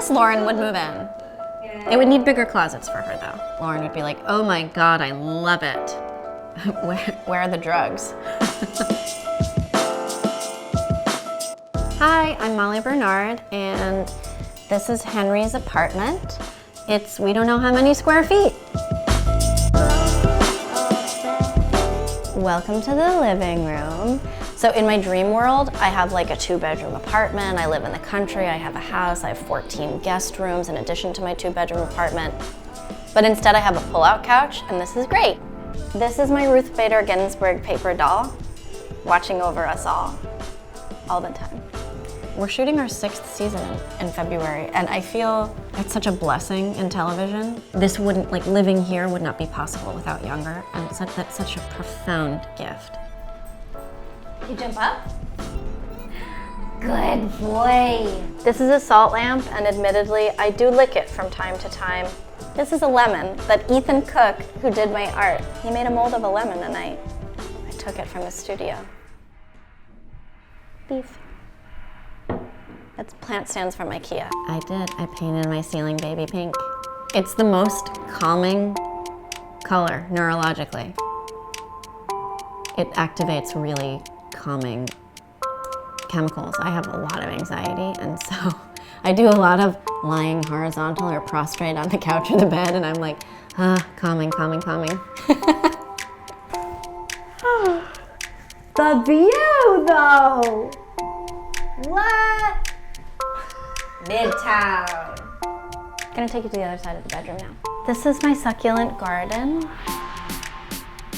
guess Lauren would move in. It would need bigger closets for her though. Lauren would be like, oh my God, I love it. Where are the drugs? Hi, I'm Molly Bernard, and this is Henry's apartment. We don't know how many square feet. Welcome to the living room. So in my dream world, I have like a 2-bedroom apartment. I live in the country, I have a house, I have 14 guest rooms in addition to my 2-bedroom apartment. But instead I have a pull-out couch, and this is great. This is my Ruth Bader Ginsburg paper doll, watching over us all the time. We're shooting our 6th season in February, and I feel it's such a blessing in television. This wouldn't, like living here would not be possible without Younger, and that's such a profound gift. You jump up? Good boy. This is a salt lamp, and admittedly, I do lick it from time to time. This is a lemon that Ethan Cook, who did my art, he made a mold of a lemon, and I took it from the studio. Beef. That's plant stands from IKEA. I did. I painted my ceiling baby pink. It's the most calming color neurologically. It activates really calming chemicals. I have a lot of anxiety, and so I do a lot of lying horizontal or prostrate on the couch or the bed, and I'm like, calming, calming, calming. The view, though! What? Midtown. Gonna take you to the other side of the bedroom now. This is my succulent garden.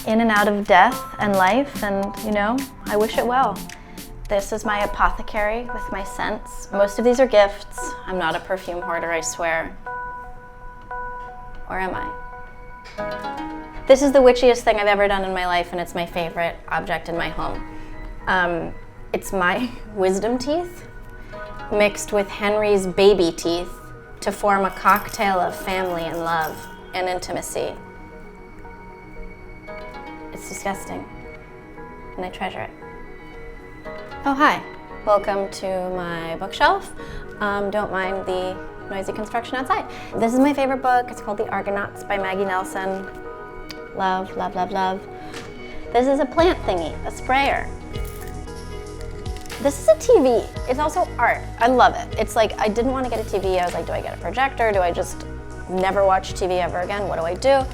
In and out of death and life, and you know, I wish it well. This is my apothecary with my scents. Most of these are gifts. I'm not a perfume hoarder, I swear. Or am I? This is the witchiest thing I've ever done in my life, and it's my favorite object in my home. It's my wisdom teeth mixed with Henry's baby teeth to form a cocktail of family and love and intimacy. It's disgusting, and I treasure it. Oh, hi. Welcome to my bookshelf. Don't mind the noisy construction outside. This is my favorite book. It's called The Argonauts by Maggie Nelson. Love, love, love, love. This is a plant thingy, a sprayer. This is a TV. It's also art. I love it. It's like, I didn't want to get a TV. I was like, do I get a projector? Do I just never watch TV ever again? What do I do?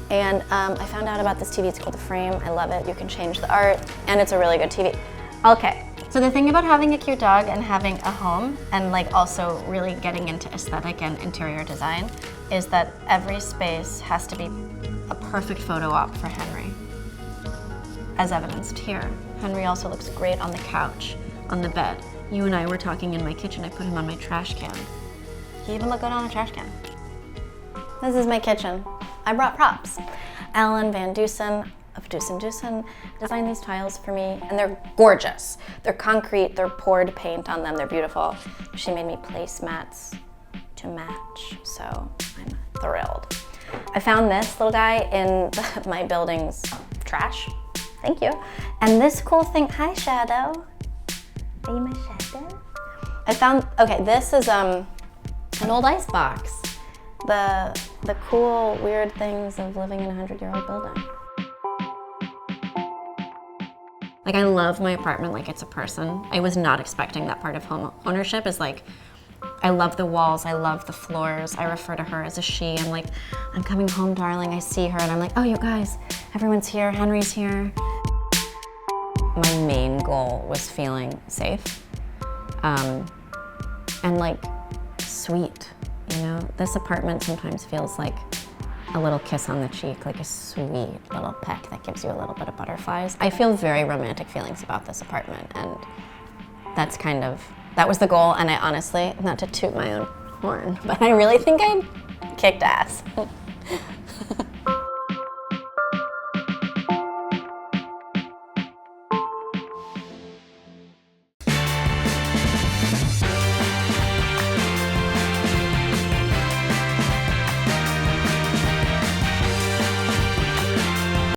And I found out about this TV. It's called The Frame. I love it. You can change the art, and it's a really good TV. Okay, so the thing about having a cute dog and having a home, and like also really getting into aesthetic and interior design, is that every space has to be a perfect photo op for Henry, as evidenced here. Henry also looks great on the couch, on the bed. You and I were talking in my kitchen. I put him on my trash can. He even looked good on the trash can. This is my kitchen. I brought props. Ellen Van Dusen of Dusen designed these tiles for me, and they're gorgeous. They're concrete, they're poured paint on them, they're beautiful. She made me placemats to match, so I'm thrilled. I found this little guy in my building's trash. Thank you. And this cool thing, hi Shadow. Are you my shadow? I found, okay, this is an old ice box. The cool, weird things of living in a 100-year-old building. Like, I love my apartment like it's a person. I was not expecting that part of home ownership is like, I love the walls, I love the floors. I refer to her as a she. I'm like, I'm coming home, darling. I see her, and I'm like, oh, you guys, everyone's here, Henry's here. My main goal was feeling safe and like sweet, you know? This apartment sometimes feels like a little kiss on the cheek, like a sweet little peck that gives you a little bit of butterflies. I feel very romantic feelings about this apartment, and that was the goal, and I honestly, not to toot my own horn, but I really think I kicked ass.